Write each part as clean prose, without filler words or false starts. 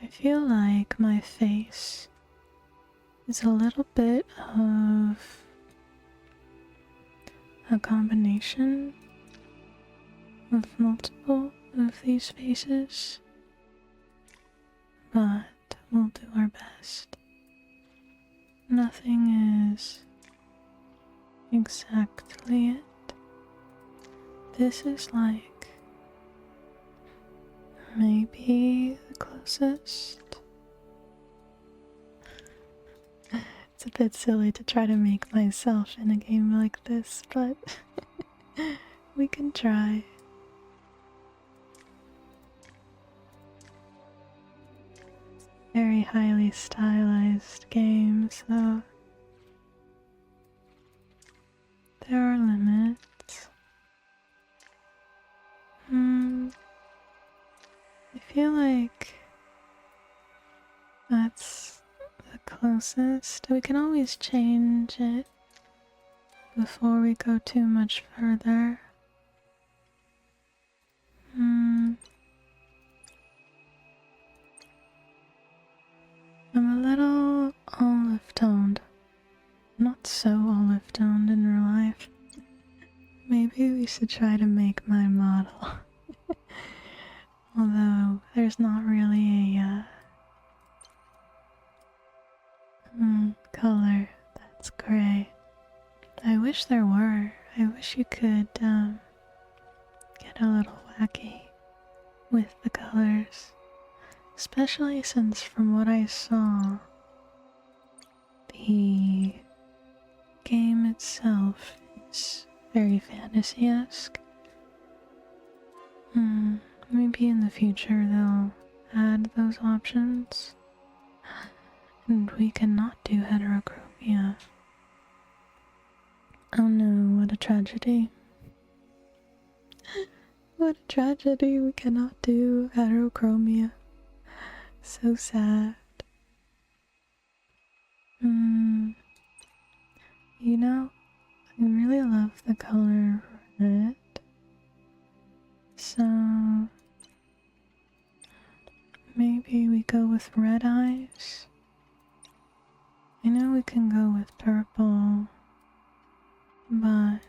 I feel like my face is a little bit of a combination of multiple of these faces, but we'll do our best. Nothing is exactly it. This is like maybe the closest. It's a bit silly to try to make myself in a game like this, but we can try. Very highly stylized game, so there are limits. I feel like that's the closest. We can always change it before we go too much further. I'm a little olive-toned. Not so olive-toned in real life. Maybe we should try to make my model. Although there's not really a color that's gray. I wish there were. I wish you could get a little wacky with the colors. Especially since from what I saw, the game itself is very fantasy-esque. Maybe in the future they'll add those options. And we cannot do heterochromia. Oh no, what a tragedy. What a tragedy, we cannot do heterochromia. So sad. You know, I really love the color red. So maybe we go with red eyes. I know we can go with purple, but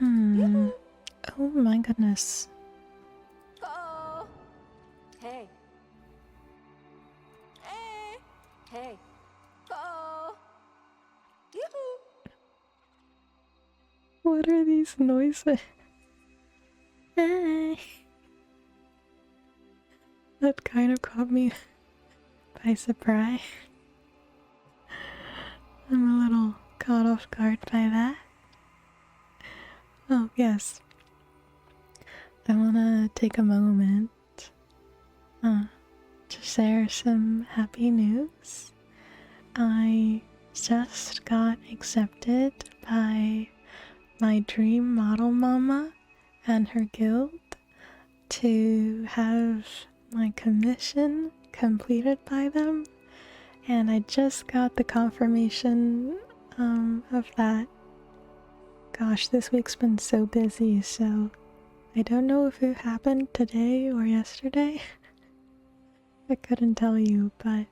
oh my goodness. Oh. Hey. Hey. Hey. Oh. Yoo-hoo. What are these noises? Hey. That kind of caught me by surprise. I'm a little caught off guard by that. Oh, yes. I want to take a moment to share some happy news. I just got accepted by my dream model mama and her guild to have my commission completed by them, and I just got the confirmation of that. Gosh, this week's been so busy, so I don't know if it happened today or yesterday. I couldn't tell you, but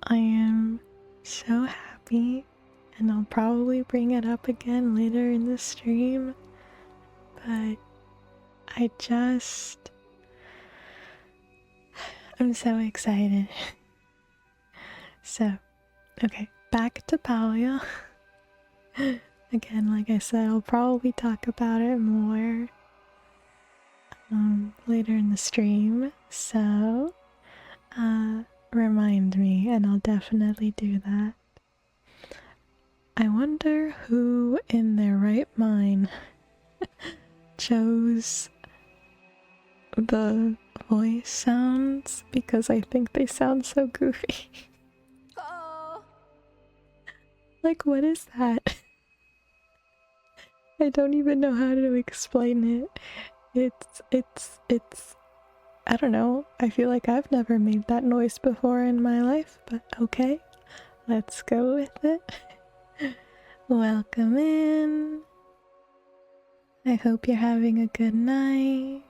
I am so happy, and I'll probably bring it up again later in the stream, but I'm so excited. So, okay, back to Palia. Again, like I said, I'll probably talk about it more later in the stream, so remind me and I'll definitely do that. I wonder who in their right mind chose the voice sounds, because I think they sound so goofy. Oh. Like, what is that? I don't even know how to explain it. It's I don't know. I feel like I've never made that noise before in my life, but okay. Let's go with it. Welcome in. I hope you're having a good night.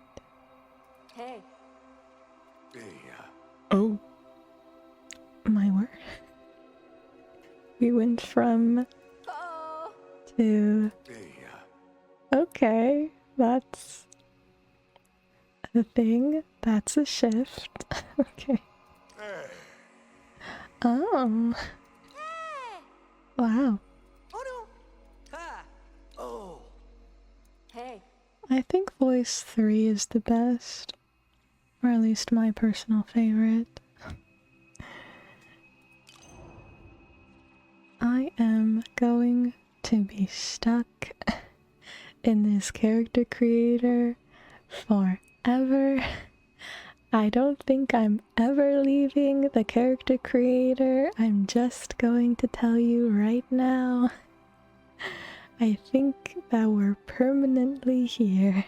Hey. Oh. My word. We went from Go. to... Okay, that's the thing. That's a shift. Okay. Oh. Hey. Wow. Oh no. Ha. Oh. Hey. I think voice 3 is the best. Or at least my personal favorite. I am going to be stuck in this character creator forever. I don't think I'm ever leaving the character creator. I'm just going to tell you right now. I think that we're permanently here.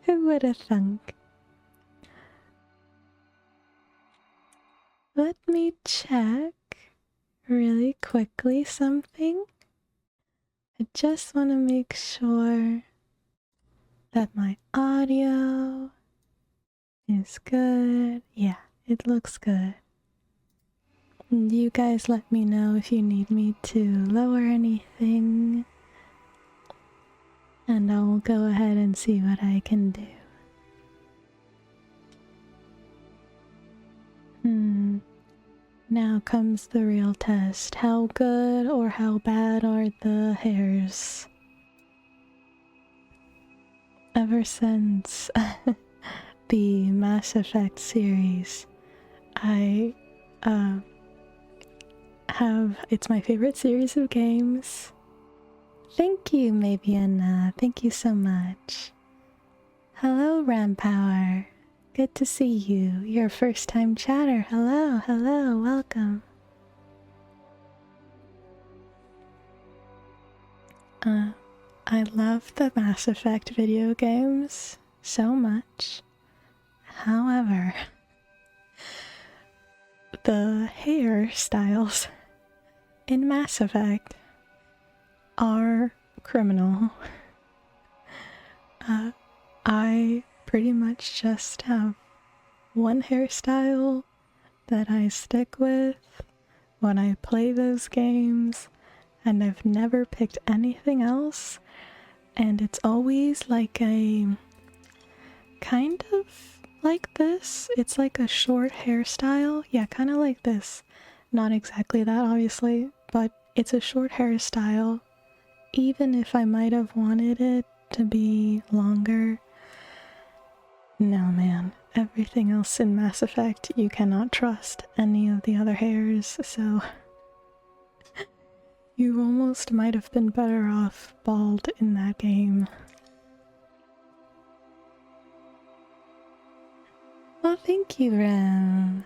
Who would have thunk? Let me check really quickly something. I just want to make sure that my audio is good. Yeah, it looks good. You guys let me know if you need me to lower anything, and I'll go ahead and see what I can do. Now comes the real test. How good or how bad are the hairs? Ever since the Mass Effect series, I it's my favorite series of games. Thank you, Maviana. Thank you so much. Hello, Rampower. Good to see you. You're a first-time chatter. Hello, hello, welcome. I love the Mass Effect video games so much. However, the hairstyles in Mass Effect are criminal. I pretty much just have one hairstyle that I stick with when I play those games, and I've never picked anything else, and it's always like a kind of like this. It's like a short hairstyle. Yeah, kind of like this. Not exactly that, obviously, but it's a short hairstyle, even if I might have wanted it to be longer. No, man. Everything else in Mass Effect, you cannot trust any of the other hairs, so you almost might have been better off bald in that game. Well, thank you, Ren.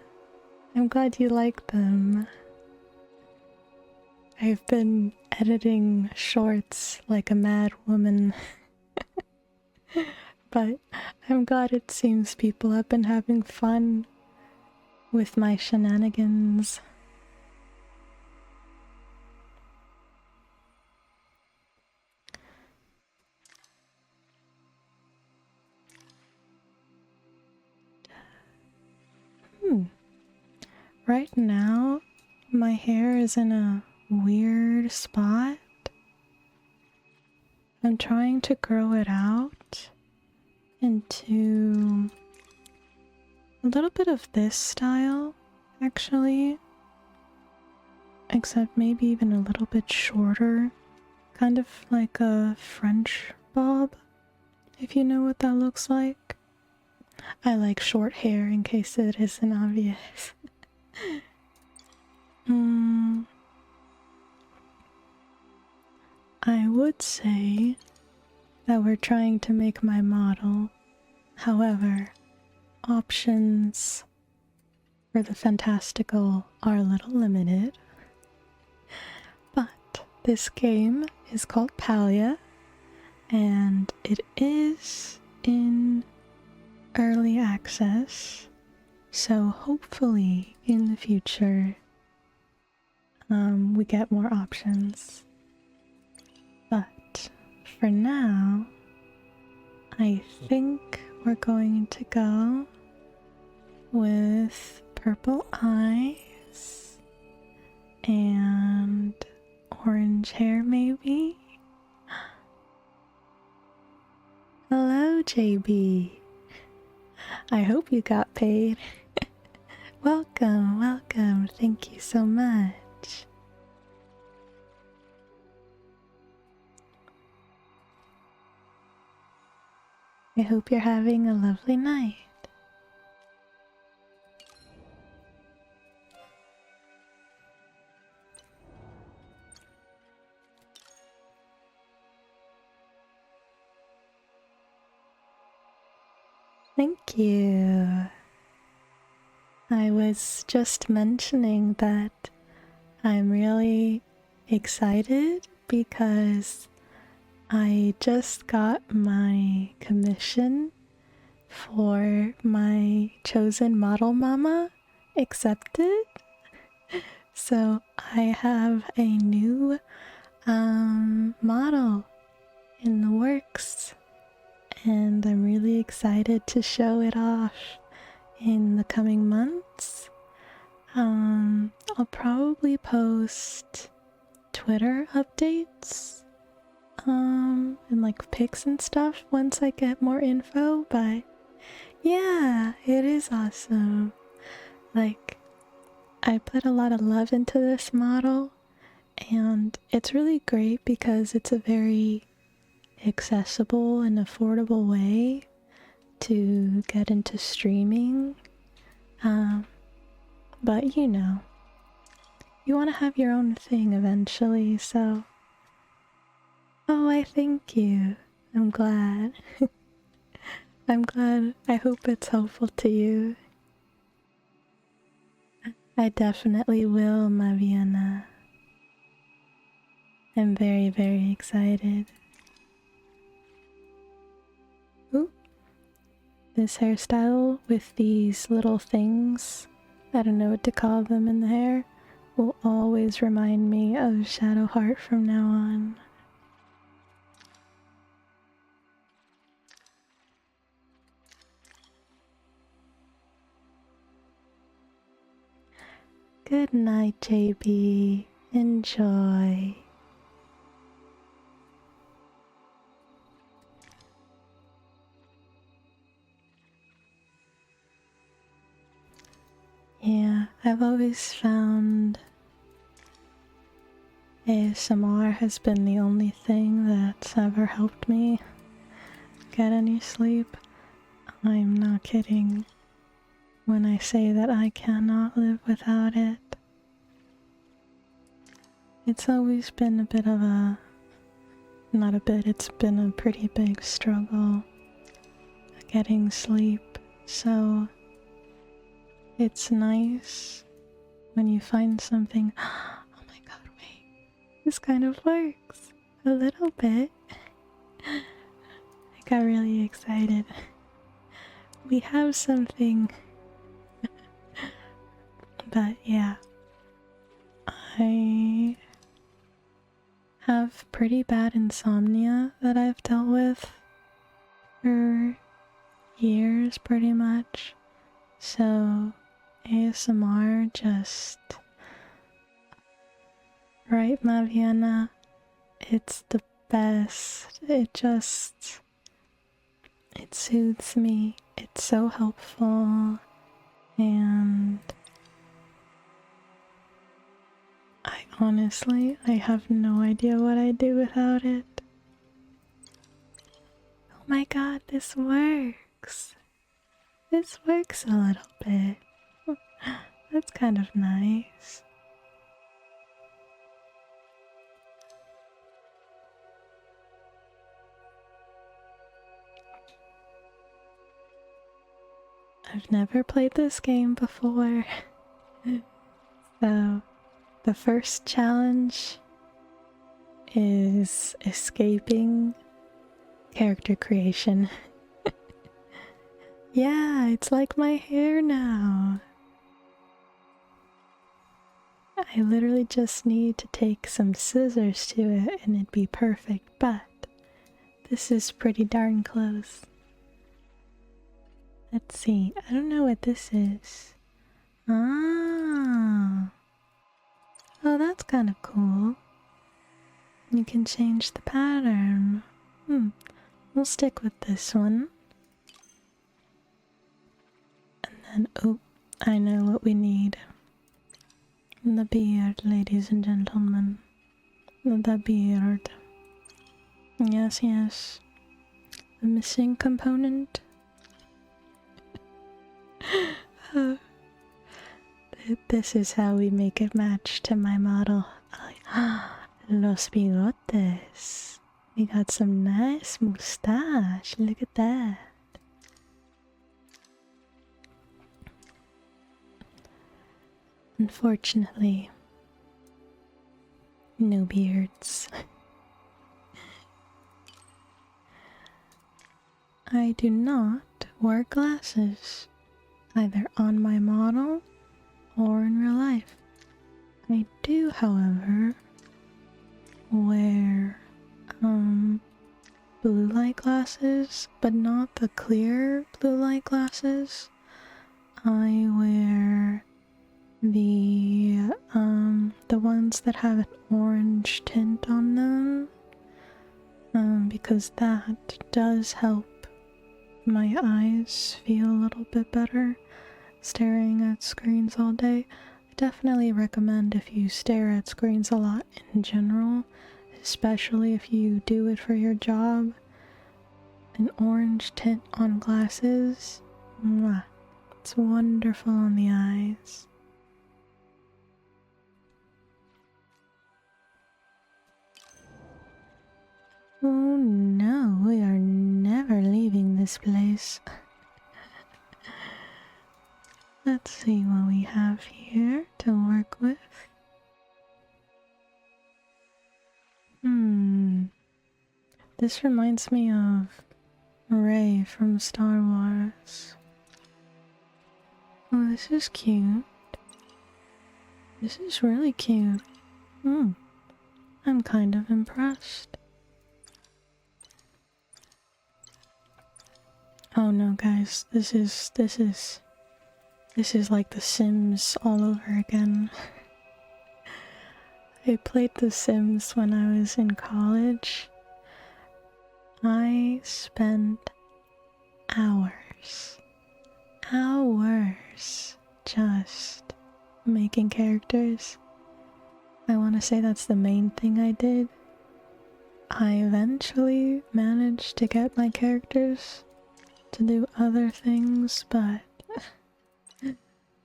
I'm glad you like them. I've been editing shorts like a mad woman. But I'm glad it seems people have been having fun with my shenanigans. Right now, my hair is in a weird spot. I'm trying to grow it out into a little bit of this style, actually. Except maybe even a little bit shorter. Kind of like a French bob, if you know what that looks like. I like short hair in case it isn't obvious. I would say that we're trying to make my model. However, options for the fantastical are a little limited. But this game is called Palia, and it is in early access, so hopefully in the future we get more options. But for now, I think we're going to go with purple eyes and orange hair, maybe? Hello, JB. I hope you got paid. Welcome, welcome. Thank you so much. I hope you're having a lovely night. Thank you. I was just mentioning that I'm really excited because I just got my commission for my chosen model mama accepted. So I have a new model in the works, and I'm really excited to show it off in the coming months. I'll probably post Twitter updates and like pics and stuff once I get more info, but yeah, it is awesome. Like, I put a lot of love into this model, and it's really great because it's a very accessible and affordable way to get into streaming. But you know, you want to have your own thing eventually, so. Oh, I thank you. I'm glad. I'm glad. I hope it's helpful to you. I definitely will, Maviana. I'm very, very excited. Ooh. This hairstyle with these little things, I don't know what to call them in the hair, will always remind me of Shadowheart from now on. Good night, JB. Enjoy. Yeah, I've always found ASMR has been the only thing that's ever helped me get any sleep. I'm not kidding when I say that I cannot live without it. It's always been a bit of a, not a bit, it's been a pretty big struggle getting sleep, so it's nice when you find something. Oh my god, wait. This kind of works. A little bit. I got really excited. We have something. But yeah. I have pretty bad insomnia that I've dealt with for years, pretty much. So ASMR just, right, Maviana? It's the best. It soothes me. It's so helpful, and I have no idea what I'd do without it. Oh my god, this works. This works a little bit. That's kind of nice. I've never played this game before. So, the first challenge is escaping character creation. Yeah, it's like my hair now. I literally just need to take some scissors to it and it'd be perfect, but this is pretty darn close. Let's see. I don't know what this is. Ah. Oh, that's kind of cool. You can change the pattern. We'll stick with this one. And then, oh, I know what we need. The beard, ladies and gentlemen. The beard. Yes, yes. The missing component. This is how we make it match to my model. Los bigotes. We got some nice mustache. Look at that. Unfortunately, no beards. I do not wear glasses, either on my model or in real life. I do, however, wear blue light glasses, but not the clear blue light glasses. I wear the ones that have an orange tint on them, because that does help my eyes feel a little bit better staring at screens all day. I definitely recommend, if you stare at screens a lot in general, especially if you do it for your job, an orange tint on glasses. Mwah. It's wonderful on the eyes. Oh no, we are never leaving this place. Let's see what we have here to work with. This reminds me of Rey from Star Wars. Oh, this is cute. This is really cute. I'm kind of impressed. Oh no, guys, this is like The Sims all over again. I played The Sims when I was in college. I spent hours just making characters. I want to say that's the main thing I did. I eventually managed to get my characters to do other things, but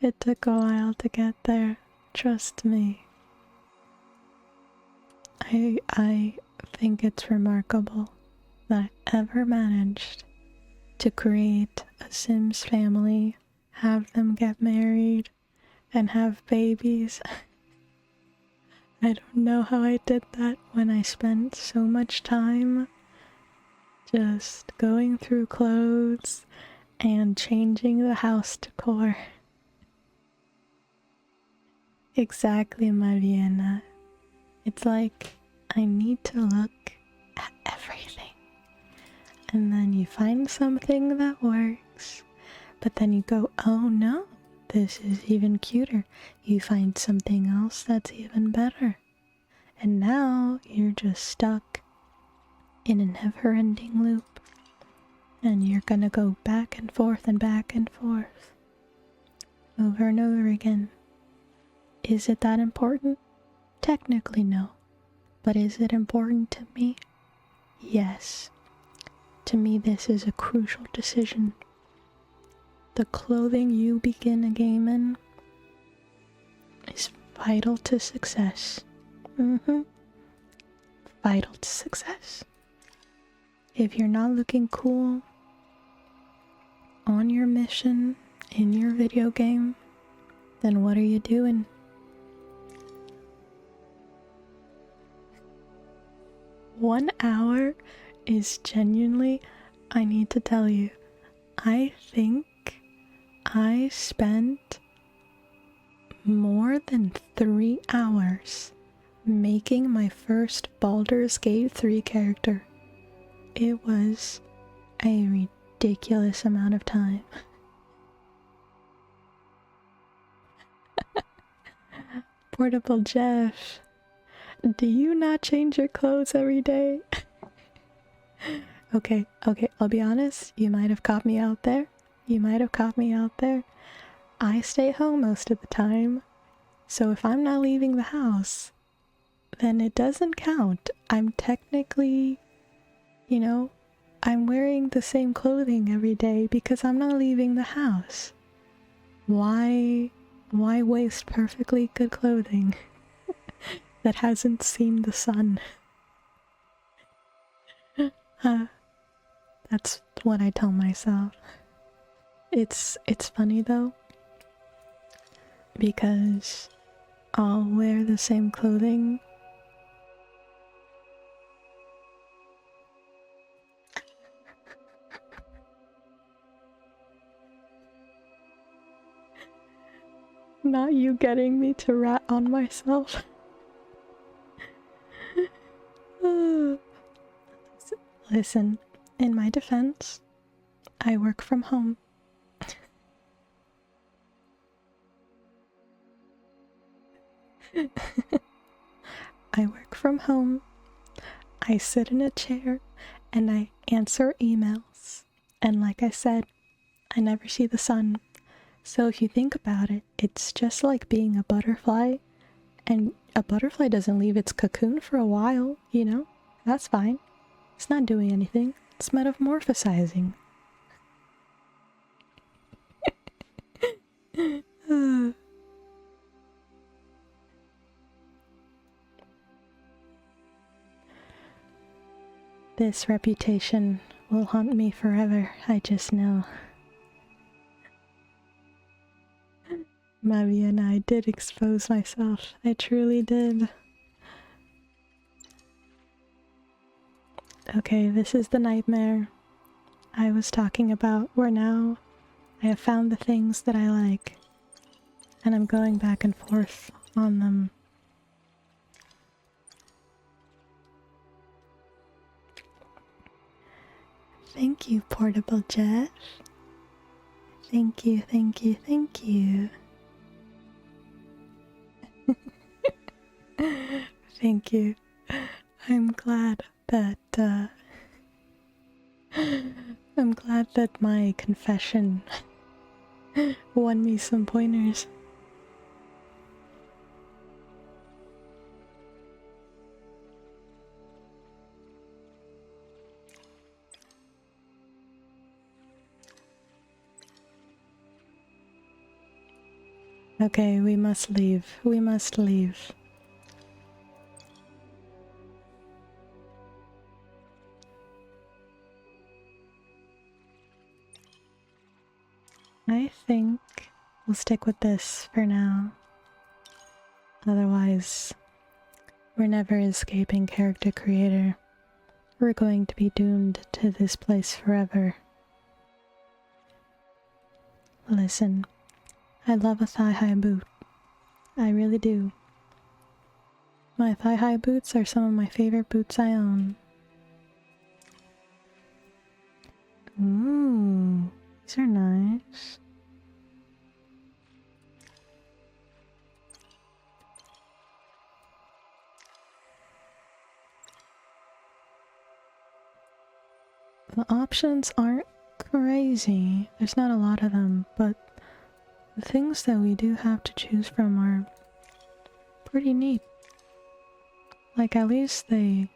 it took a while to get there. Trust me. I think it's remarkable that I ever managed to create a Sims family, have them get married, and have babies. I don't know how I did that when I spent so much time just going through clothes and changing the house decor. Exactly, my Vienna. It's like I need to look at everything. And then you find something that works. But then you go, oh no, this is even cuter. You find something else that's even better. And now you're just stuck in a never-ending loop. And you're gonna go back and forth and back and forth. Over and over again. Is it that important? Technically no. But is it important to me? Yes. To me, this is a crucial decision. The clothing you begin a game in is vital to success. Vital to success. If you're not looking cool on your mission in your video game, then what are you doing? One hour is genuinely, I need to tell you, I think I spent more than 3 hours making my first Baldur's Gate 3 character. It was a ridiculous amount of time. Portable Jeff, do you not change your clothes every day? Okay, I'll be honest. You might have caught me out there. I stay home most of the time. So if I'm not leaving the house, then it doesn't count. I'm technically, I'm wearing the same clothing every day because I'm not leaving the house. Why waste perfectly good clothing that hasn't seen the sun? That's what I tell myself. It's funny though, because I'll wear the same clothing not you getting me to rat on myself. Listen, in my defense, I work from home. I work from home. I sit in a chair and I answer emails. And like I said, I never see the sun. So if you think about it, it's just like being a butterfly. And a butterfly doesn't leave its cocoon for a while, That's fine. It's not doing anything. It's metamorphosizing. This reputation will haunt me forever, I just know. Mavi and I did expose myself. I truly did. Okay, this is the nightmare I was talking about, where now I have found the things that I like, and I'm going back and forth on them. Thank you, Portable Jeff. Thank you. Thank you. I'm glad that my confession won me some pointers. Okay, we must leave. I think we'll stick with this for now. Otherwise, we're never escaping character creator. We're going to be doomed to this place forever. Listen, I love a thigh-high boot. I really do. My thigh-high boots are some of my favorite boots I own. Ooh, these are nice. The options aren't crazy. There's not a lot of them, but the things that we do have to choose from are pretty neat. Like, at least they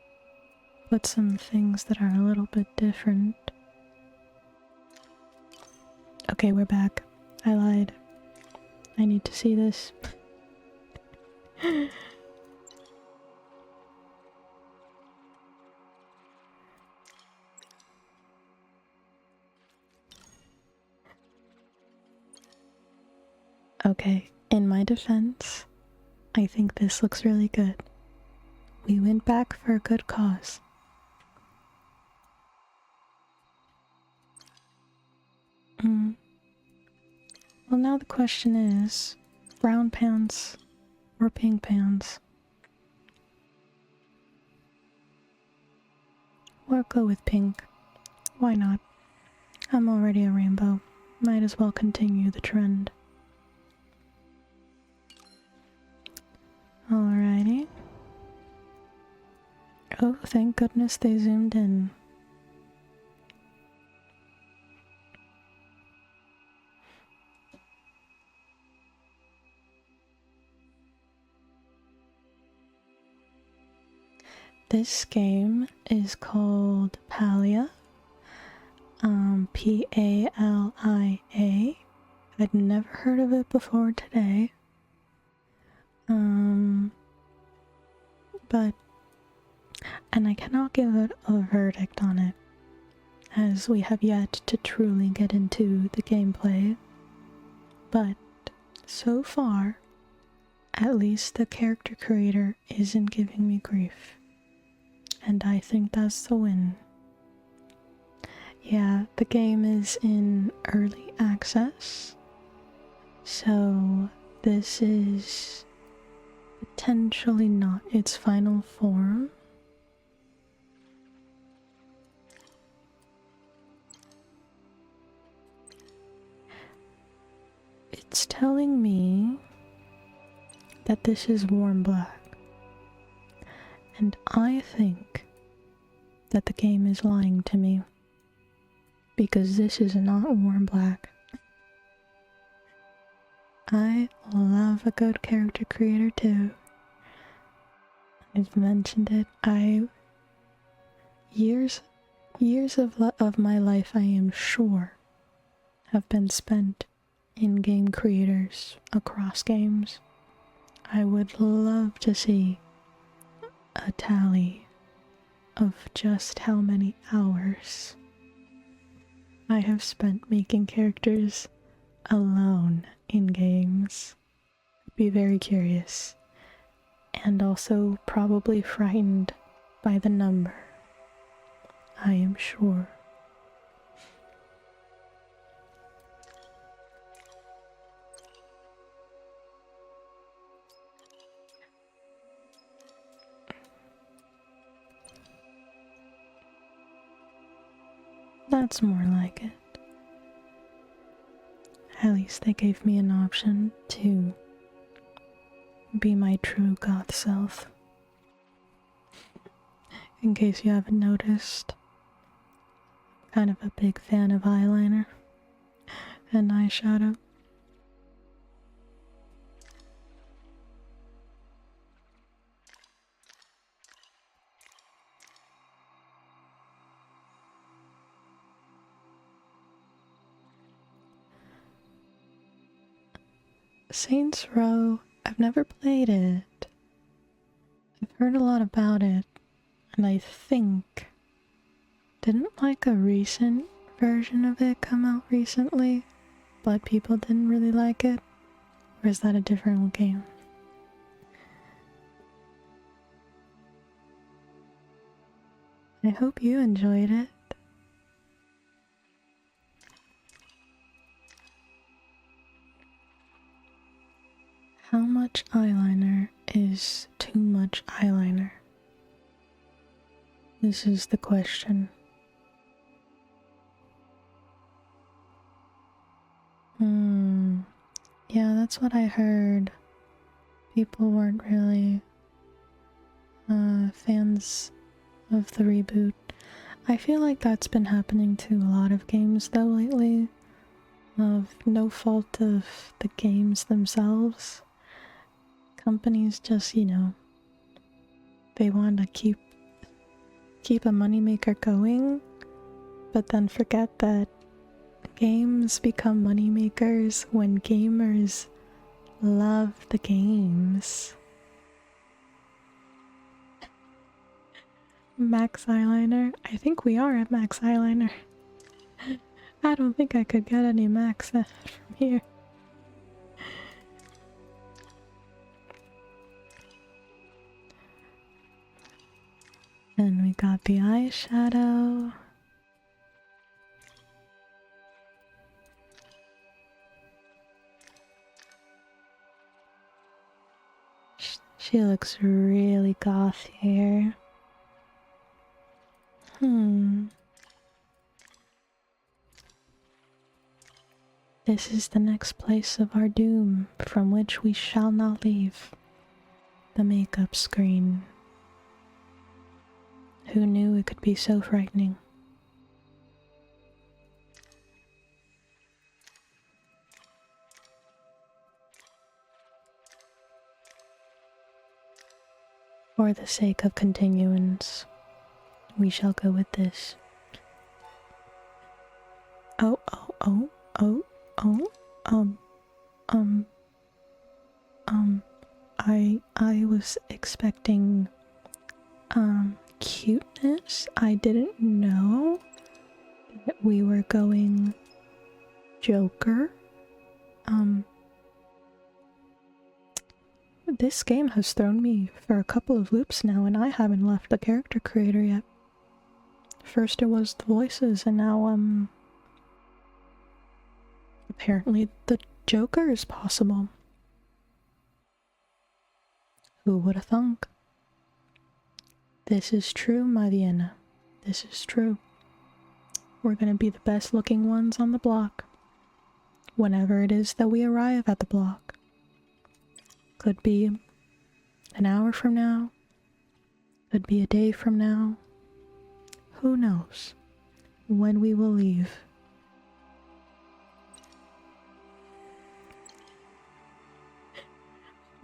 put some things that are a little bit different. Okay, we're back. I lied. I need to see this. Okay, in my defense, I think this looks really good. We went back for a good cause. Well, now the question is, brown pants or pink pants? We'll go with pink. Why not? I'm already a rainbow. Might as well continue the trend. Alrighty. Oh, thank goodness they zoomed in. This game is called Palia. Palia. I'd never heard of it before today. And I cannot give it a verdict on it, as we have yet to truly get into the gameplay. But so far, at least the character creator isn't giving me grief. And I think that's the win. Yeah, the game is in early access, so this is potentially not its final form. It's telling me that this is warm black, and I think that the game is lying to me, because this is not warm black. I love a good character creator too. I've mentioned it. Years of my life, I am sure, have been spent in game creators across games. I would love to see a tally of just how many hours I have spent making characters alone in games. I'd be very curious, and also probably frightened by the number, I am sure. That's more like it. At least they gave me an option to be my true goth self. In case you haven't noticed, kind of a big fan of eyeliner and eyeshadow. Saints Row, I've never played it. I've heard a lot about it, and I think, didn't like a recent version of it come out recently, but people didn't really like it? Or is that a different game? I hope you enjoyed it. How much eyeliner is too much eyeliner? This is the question. Yeah, that's what I heard. People weren't really fans of the reboot. I feel like that's been happening to a lot of games though lately, of no fault of the games themselves. Companies just, they want to keep a moneymaker going, but then forget that games become moneymakers when gamers love the games. Max eyeliner? I think we are at max eyeliner. I don't think I could get any max from here. And we got the eyeshadow. She looks really goth here. This is the next place of our doom, from which we shall not leave. the makeup screen. Who knew it could be so frightening? For the sake of continuance, we shall go with this. Oh, oh, oh, oh, oh, um, I was expecting, cuteness. I didn't know that we were going Joker. This game has thrown me for a couple of loops now, and I haven't left the character creator yet. First it was the voices, and now, apparently the Joker is possible. Who would have thunk? This is true, my Vienna. This is true. We're gonna be the best looking ones on the block. Whenever it is that we arrive at the block. Could be an hour from now. Could be a day from now. Who knows when we will leave.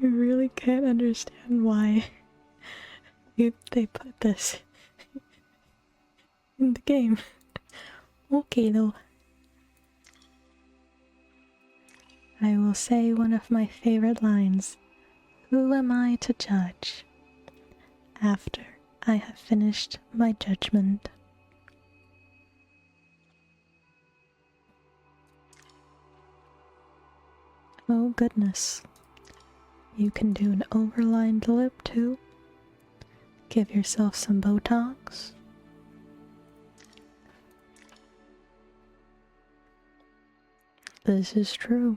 I really can't understand why they put this in the game. Okay though. I will say one of my favorite lines. Who am I to judge? After I have finished my judgment. Oh goodness. You can do an overlined lip too. Give yourself some Botox. This is true.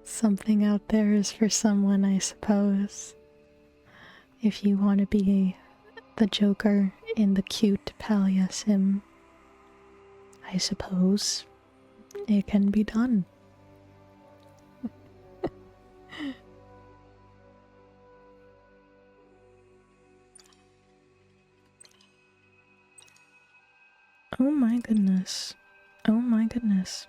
Something out there is for someone, I suppose. If you want to be the Joker in the cute Palia sim, I suppose it can be done. Oh my goodness. Oh my goodness.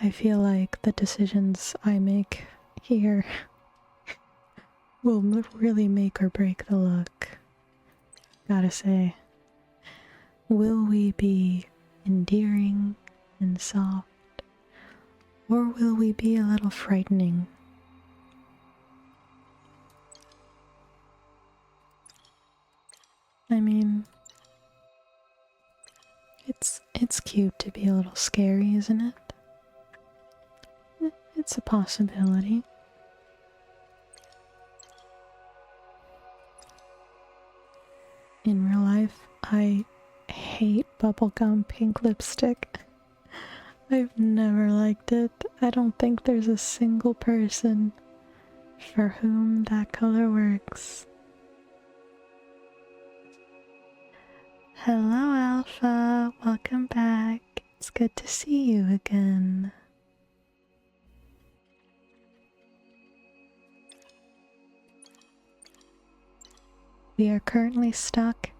I feel like the decisions I make here will really make or break the look. Gotta say. Will we be endearing and soft, or will we be a little frightening? I mean, it's cute to be a little scary, isn't it? It's a possibility. In real life, I hate bubblegum pink lipstick. I've never liked it. I don't think there's a single person for whom that color works. Hello, Alpha. Welcome back. It's good to see you again. We are currently stuck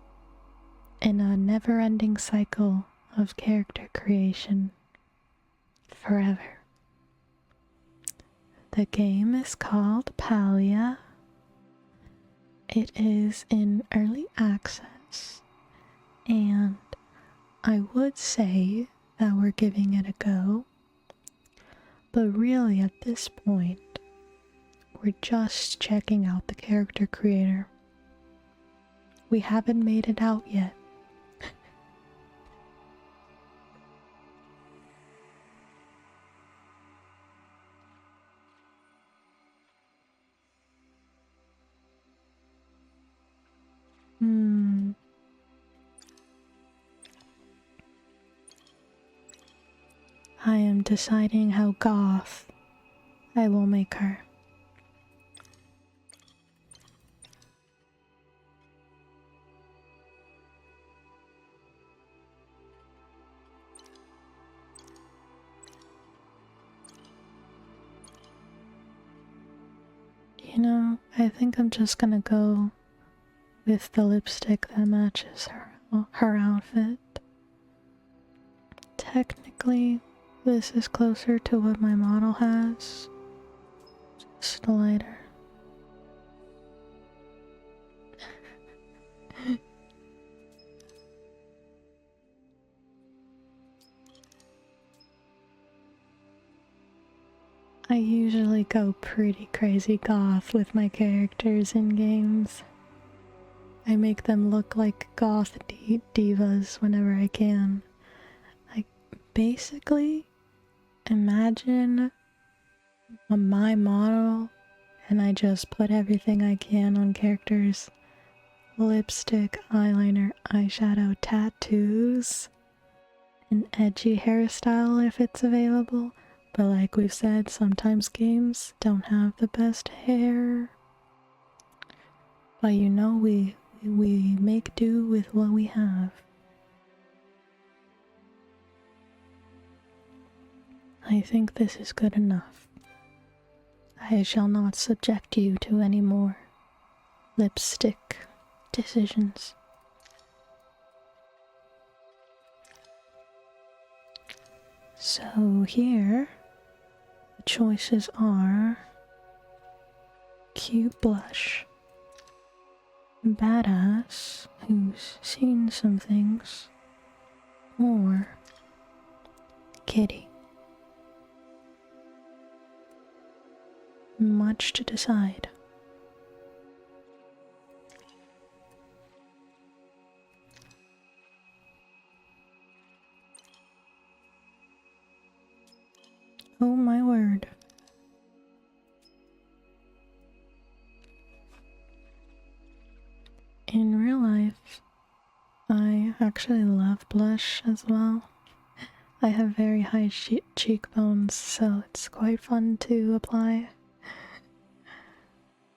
in a never-ending cycle of character creation. Forever. The game is called Palia. It is in early access, and I would say that we're giving it a go, but really at this point, we're just checking out the character creator. We haven't made it out yet. I am deciding how goth I will make her. You know, I think I'm just gonna go with the lipstick that matches her outfit. Technically, this is closer to what my model has. Just lighter. I usually go pretty crazy goth with my characters in games. I make them look like goth divas whenever I can. I basically imagine my model and I just put everything I can on characters. Lipstick, eyeliner, eyeshadow, tattoos, an edgy hairstyle if it's available. But like we've said, sometimes games don't have the best hair. But you know, we make do with what we have. I think this is good enough. I shall not subject you to any more lipstick decisions. So here, the choices are cute blush, badass, who's seen some things, or kitty. Much to decide. Oh my word. In real life, I actually love blush as well. I have very high cheekbones, so it's quite fun to apply.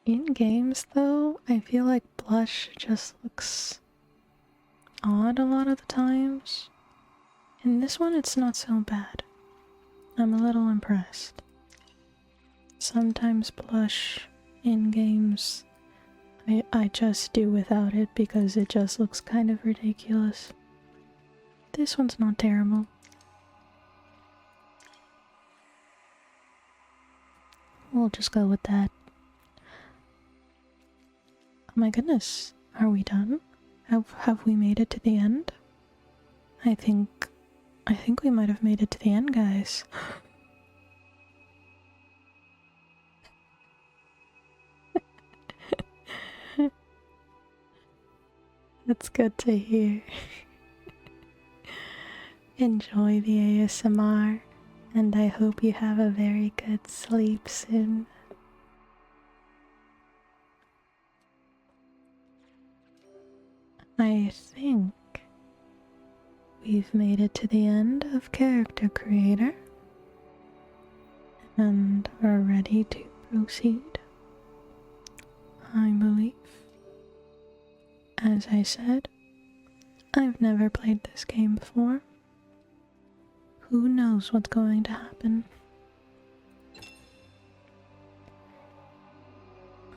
In games, though, I feel like blush just looks odd a lot of the times. In this one, it's not so bad. I'm a little impressed. Sometimes blush in games, I just do without it because it just looks kind of ridiculous. This one's not terrible. We'll just go with that. Oh my goodness, are we done? Have we made it to the end? I think we might have made it to the end, guys. That's good to hear. Enjoy the ASMR, and I hope you have a very good sleep soon. I think we've made it to the end of Character Creator and are ready to proceed. I believe. As I said, I've never played this game before. Who knows what's going to happen?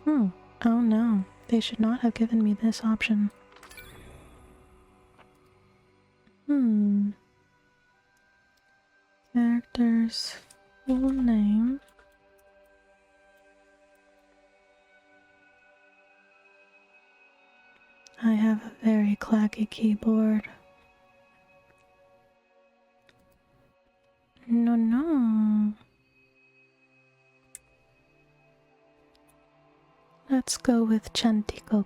Oh no, they should not have given me this option. Character's full name. I have a very clacky keyboard. No. Let's go with Chantico.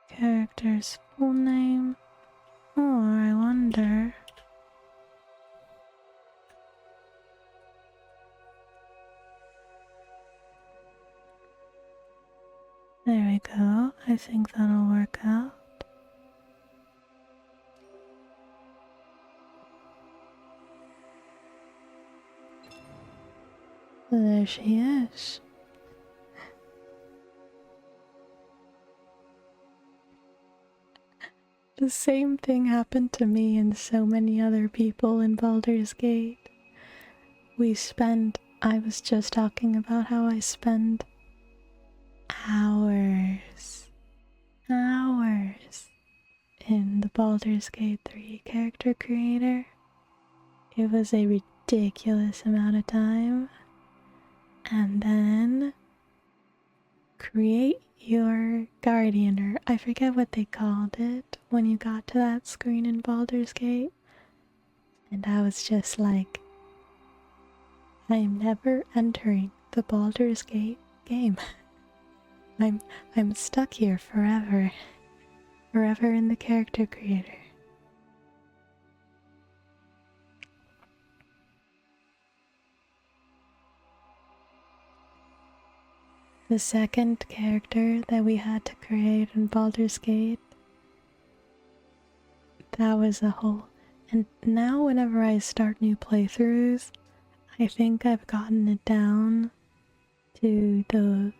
Character's full name. Or I wonder. There we go. I think that'll work out. There she is. The same thing happened to me and so many other people in Baldur's Gate. I was just talking about how I spend hours in the Baldur's Gate 3 character creator. It was a ridiculous amount of time. And then create your guardian, or I forget what they called it when you got to that screen in Baldur's Gate. And I was just like, I am never entering the Baldur's Gate game. I'm stuck here forever. Forever in the character creator. The second character that we had to create in Baldur's Gate, that was a whole... And now whenever I start new playthroughs, I think I've gotten it down to the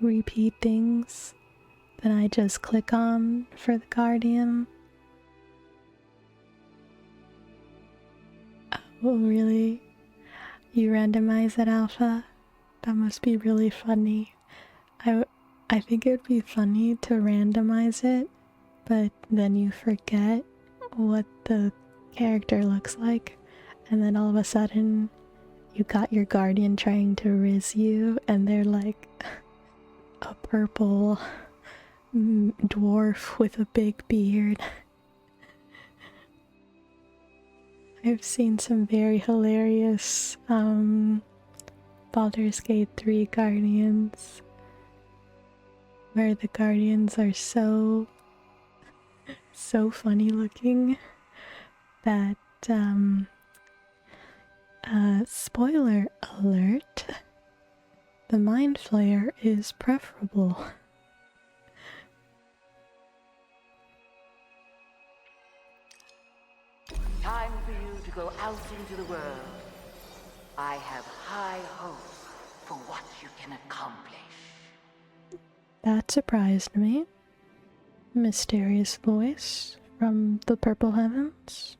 repeat things that I just click on for the Guardian. Oh, really? You randomize it, Alpha? That must be really funny. I think it would be funny to randomize it, but then you forget what the character looks like, and then all of a sudden you got your guardian trying to riz you, and they're like a purple dwarf with a big beard. I've seen some very hilarious Baldur's Gate 3 guardians where the guardians are so funny looking that spoiler alert, the Mind Flayer is preferable. Time for you to go out into the world. I have high hopes for what you can accomplish. That surprised me. Mysterious voice from the purple heavens.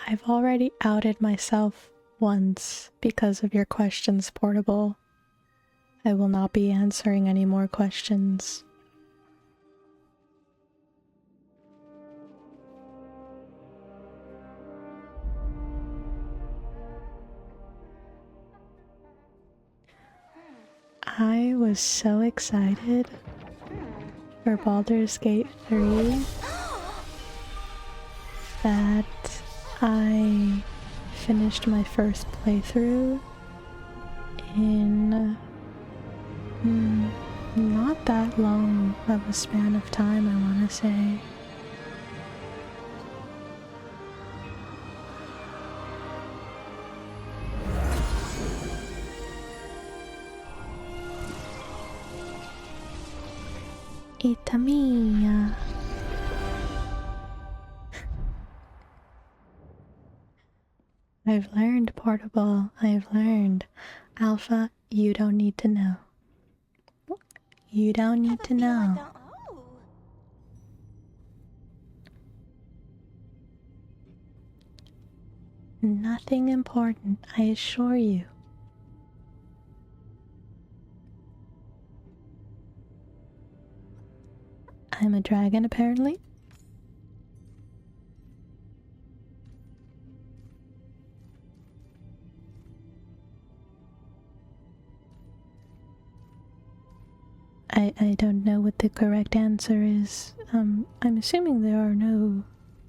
I've already outed myself once because of your questions, Portable. I will not be answering any more questions. I was so excited for Baldur's Gate 3 that I finished my first playthrough in not that long of a span of time, I want to say. Itamia. I've learned, Portable. I've learned. Alpha, you don't need to know. You don't need to know. Nothing important, I assure you. I'm a dragon, apparently. I don't know what the correct answer is. I'm assuming there are no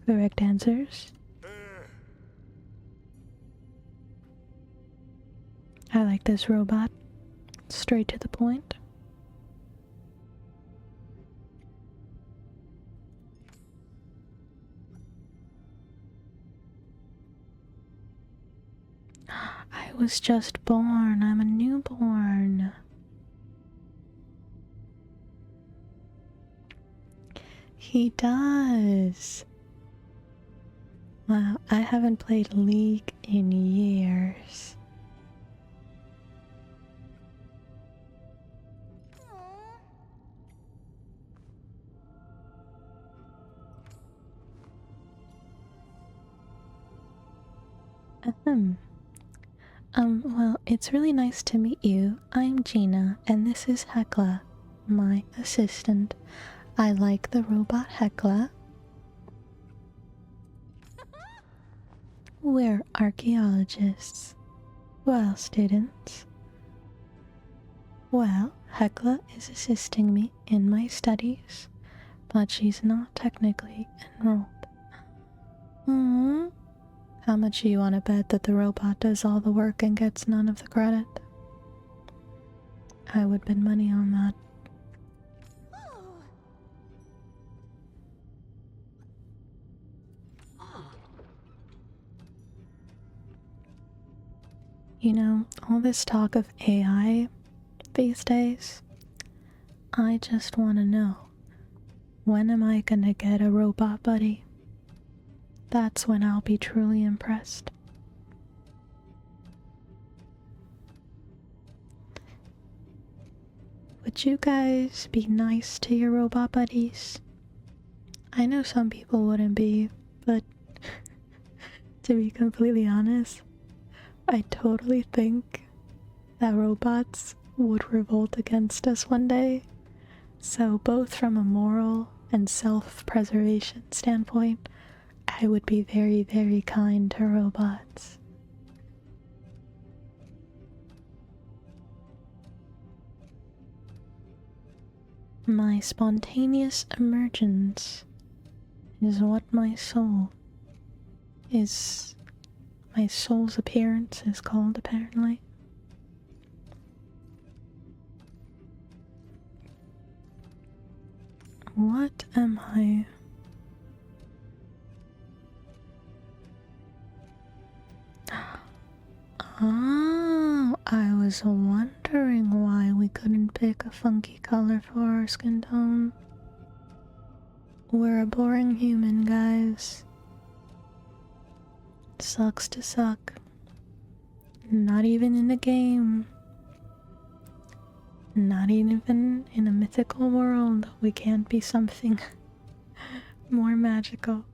correct answers. I like this robot. Straight to the point. I was just born. I'm a newborn. He does. Wow, I haven't played League in years. Ahem. Well, it's really nice to meet you. I'm Gina, and this is Hecla, my assistant. I like the robot Hecla. We're archaeologists. Well, students. Well, Hecla is assisting me in my studies, but she's not technically enrolled. Hmm? How much do you want to bet that the robot does all the work and gets none of the credit? I would bet money on that. You know, all this talk of AI these days, I just want to know, when am I gonna get a robot buddy? That's when I'll be truly impressed. Would you guys be nice to your robot buddies? I know some people wouldn't be, but to be completely honest, I totally think that robots would revolt against us one day. So both from a moral and self-preservation standpoint, I would be very, very kind to robots. My spontaneous emergence is what my soul's appearance is called, apparently. What am I? Oh, I was wondering why we couldn't pick a funky color for our skin tone. We're a boring human, guys. Sucks to suck. Not even in a game. Not even in a mythical world, we can't be something more magical.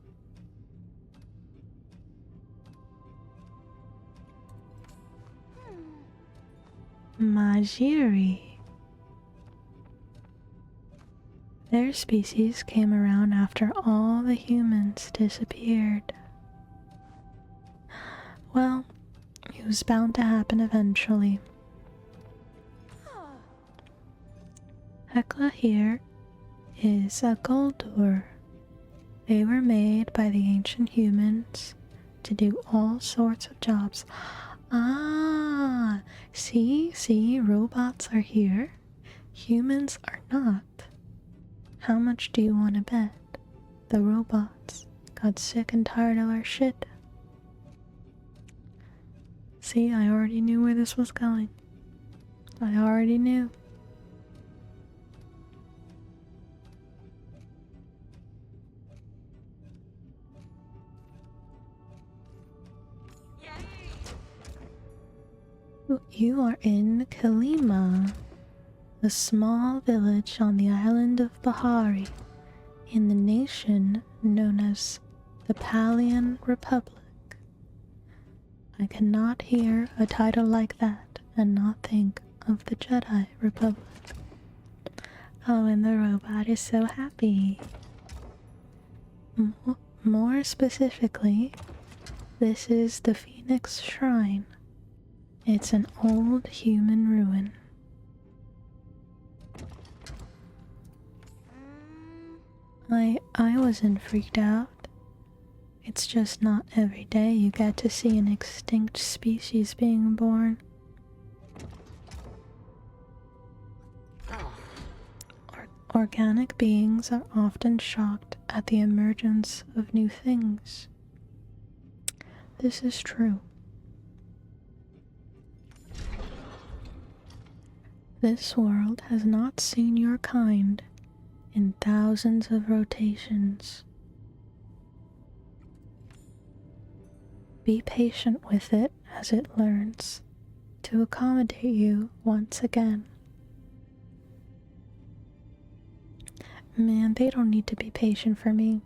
Majiri. Their species came around after all the humans disappeared. Well, it was bound to happen eventually. Hecla here is a Goldur. They were made by the ancient humans to do all sorts of jobs. Ah, see, robots are here. Humans are not. How much do you want to bet the robots got sick and tired of our shit? See, I already knew where this was going. I already knew. You are in Kalima, a small village on the island of Bahari, in the nation known as the Palian Republic. I cannot hear a title like that and not think of the Jedi Republic. Oh, and the robot is so happy. More specifically, this is the Phoenix Shrine. It's an old human ruin. I wasn't freaked out. It's just not every day you get to see an extinct species being born. Organic beings are often shocked at the emergence of new things. This is true. This world has not seen your kind in thousands of rotations. Be patient with it as it learns to accommodate you once again. Man, they don't need to be patient for me.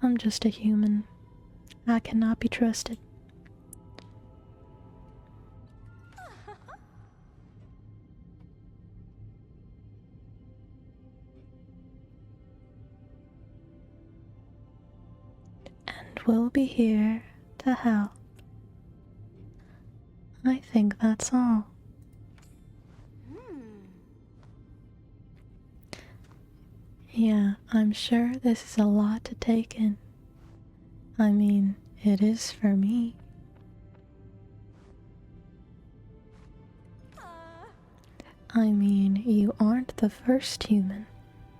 I'm just a human. I cannot be trusted. And we'll be here to help. I think that's all. Yeah, I'm sure this is a lot to take in. I mean, it is for me. I mean, you aren't the first human,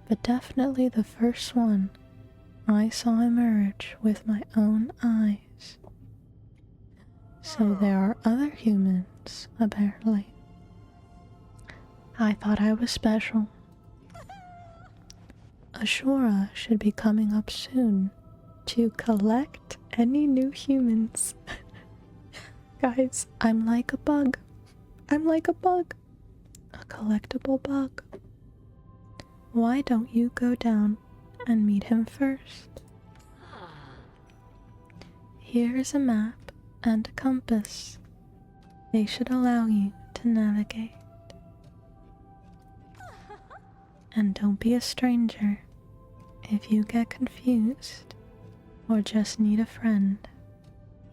but definitely the first one I saw emerge with my own eyes. So there are other humans, apparently. I thought I was special. Ashura should be coming up soon to collect any new humans. Guys, I'm like a bug. I'm like a bug. A collectible bug. Why don't you go down and meet him first? Here's a map and a compass. They should allow you to navigate. And don't be a stranger. If you get confused or just need a friend,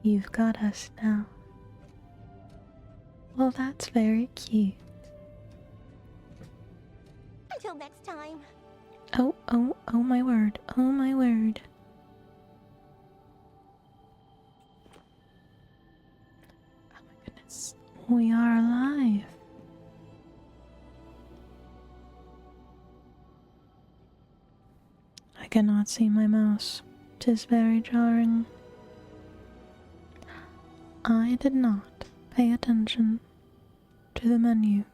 you've got us now. Well, that's very cute. Until next time. Oh my word. Oh my word. Oh my goodness. We are alive. I cannot see my mouse. 'Tis very jarring. I did not pay attention to the menu,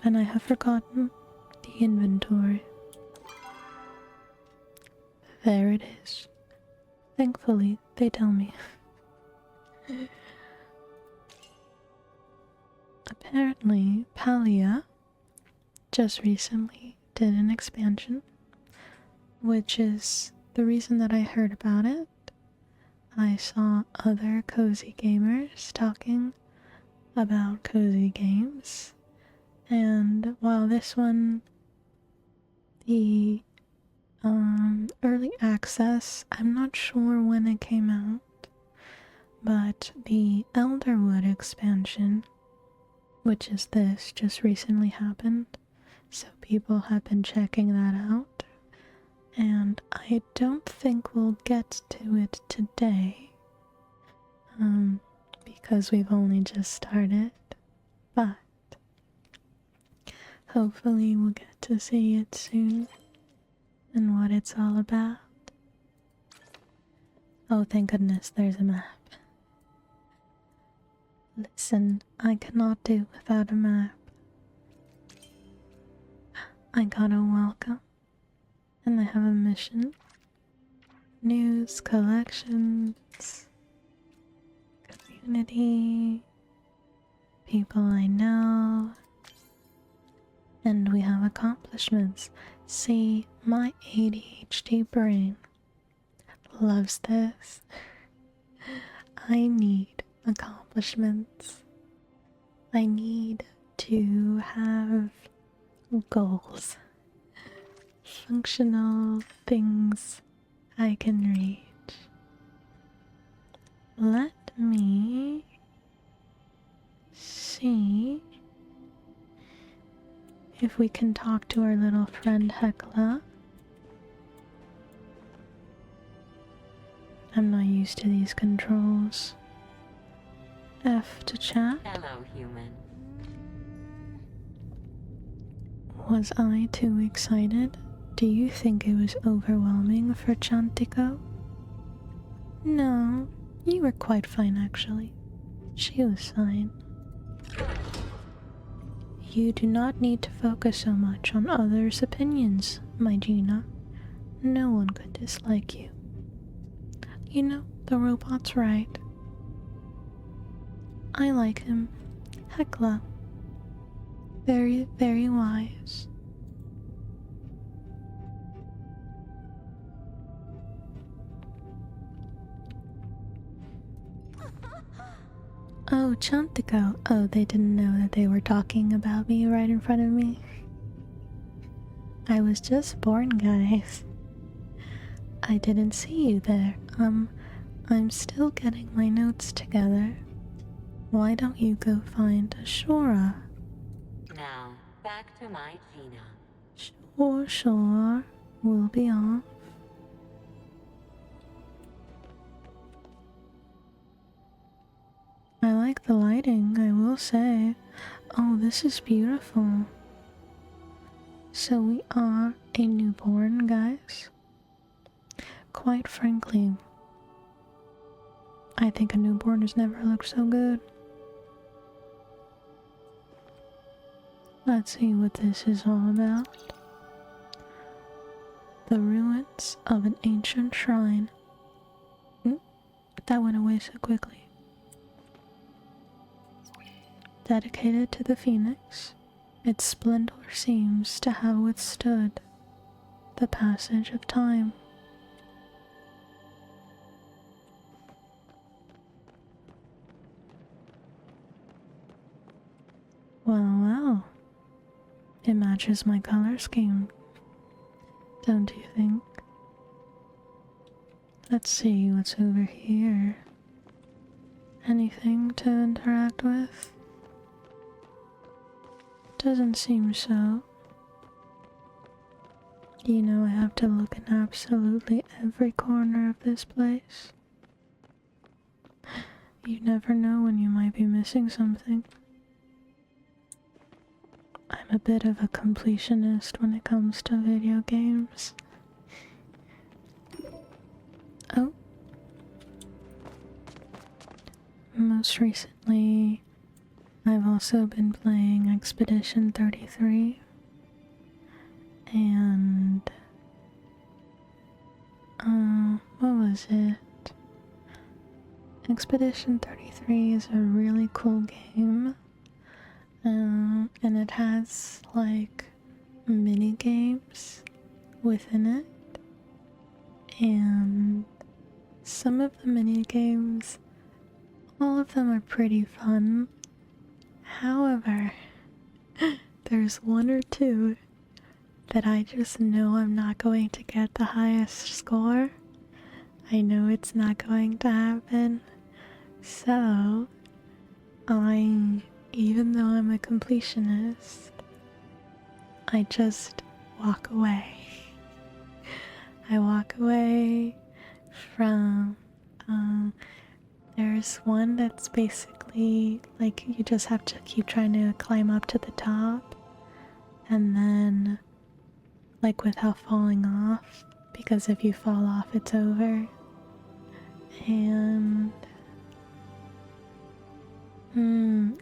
and I have forgotten the inventory. There it is. Thankfully, they tell me. Apparently, Palia just recently did an expansion, which is the reason that I heard about it. I saw other cozy gamers talking about cozy games, and while this one, the early access, I'm not sure when it came out, but the Elderwood expansion, which is this, just recently happened, so people have been checking that out. And I don't think we'll get to it today, because we've only just started, but hopefully we'll get to see it soon and what it's all about. Oh, thank goodness there's a map. Listen, I cannot do without a map. I got a welcome. And I have a mission. News, collections, community, people I know, and we have accomplishments. See, my ADHD brain loves this. I need accomplishments. I need to have goals. Functional things I can reach. Let me see if we can talk to our little friend Hecla. I'm not used to these controls. F to chat. Hello, human. Was I too excited? Do you think it was overwhelming for Chantico? No, you were quite fine actually. She was fine. You do not need to focus so much on others' opinions, my Gina. No one could dislike you. You know, the robot's right. I like him. Hecla. Very, very wise. Oh, Chantico. Oh, they didn't know that they were talking about me right in front of me. I was just born, guys. I didn't see you there. I'm still getting my notes together. Why don't you go find Ashura? Now, back to my Gina. Sure. We'll be off. I like the lighting, I will say. Oh, this is beautiful. So we are a newborn, guys. Quite frankly, I think a newborn has never looked so good. Let's see what this is all about. The ruins of an ancient shrine. That went away so quickly. Dedicated to the Phoenix, its splendor seems to have withstood the passage of time. Well, it matches my color scheme, don't you think? Let's see what's over here. Anything to interact with? Doesn't seem so. You know, I have to look in absolutely every corner of this place. You never know when you might be missing something. I'm a bit of a completionist when it comes to video games. Oh. Most recently, I've also been playing Expedition 33, and, what was it? Expedition 33 is a really cool game, and it has, like, mini games within it, and some of the mini games, all of them are pretty fun. However, there's one or two that I just know I'm not going to get the highest score. I know it's not going to happen. So, even though I'm a completionist, I just walk away. I walk away from, there's one that's basically like you just have to keep trying to climb up to the top, and then, like, without falling off, because if you fall off it's over. And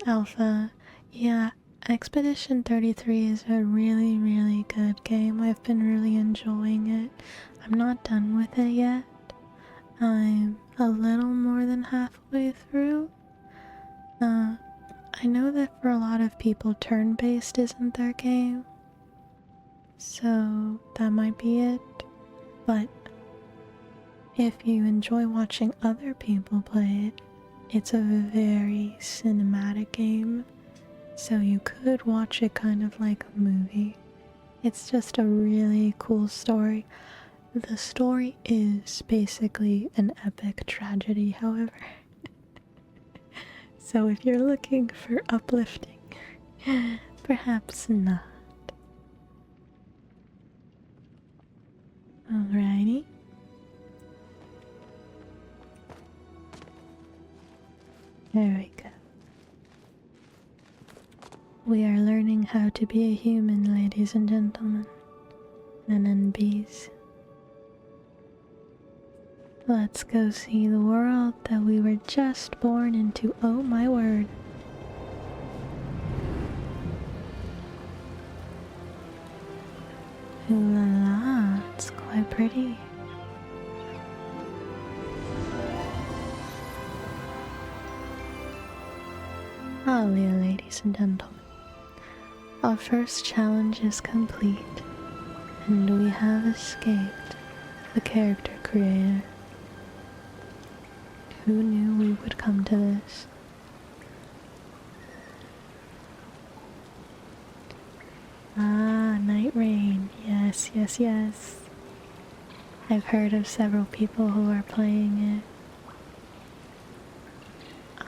Alpha, yeah, Expedition 33 is a really, really good game. I've been really enjoying it. I'm not done with it yet. I'm a little more than halfway through. I know that for a lot of people turn-based isn't their game, so that might be it, but if you enjoy watching other people play it, it's a very cinematic game, so you could watch it kind of like a movie. It's just a really cool story. The story is basically an epic tragedy, however. So if you're looking for uplifting, perhaps not. Alrighty. There we go. We are learning how to be a human, ladies and gentlemen, and NBs. Let's go see the world that we were just born into. Oh my word. Ooh la la, it's quite pretty. Palia, ladies and gentlemen. Our first challenge is complete, and we have escaped the character creator. Who knew we would come to this? Ah, Night Rain. Yes, yes, yes. I've heard of several people who are playing it.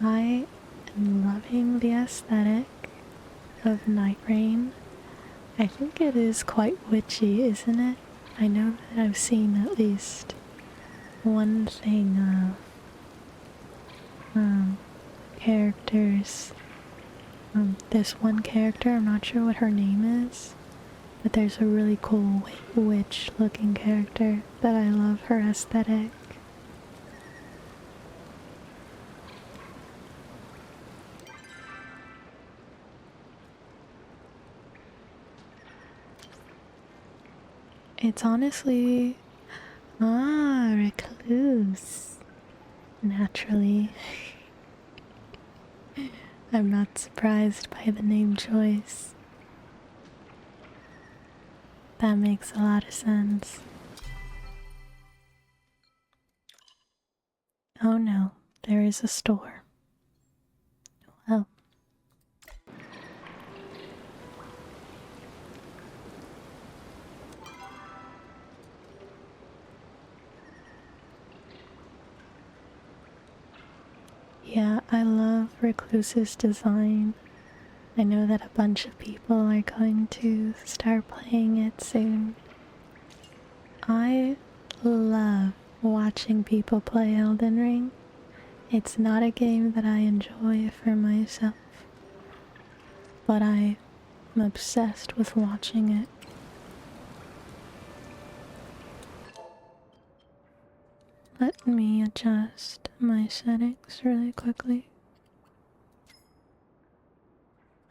I am loving the aesthetic of Night Rain. I think it is quite witchy, isn't it? I know that I've seen at least one thing of characters. This one character, I'm not sure what her name is, but there's a really cool witch looking character that I love her aesthetic. It's honestly, recluse. Naturally. I'm not surprised by the name choice. That makes a lot of sense. Oh no, there is a store. Well. Yeah, I love Recluse's design. I know that a bunch of people are going to start playing it soon. I love watching people play Elden Ring. It's not a game that I enjoy for myself, but I'm obsessed with watching it. Let me adjust my settings really quickly.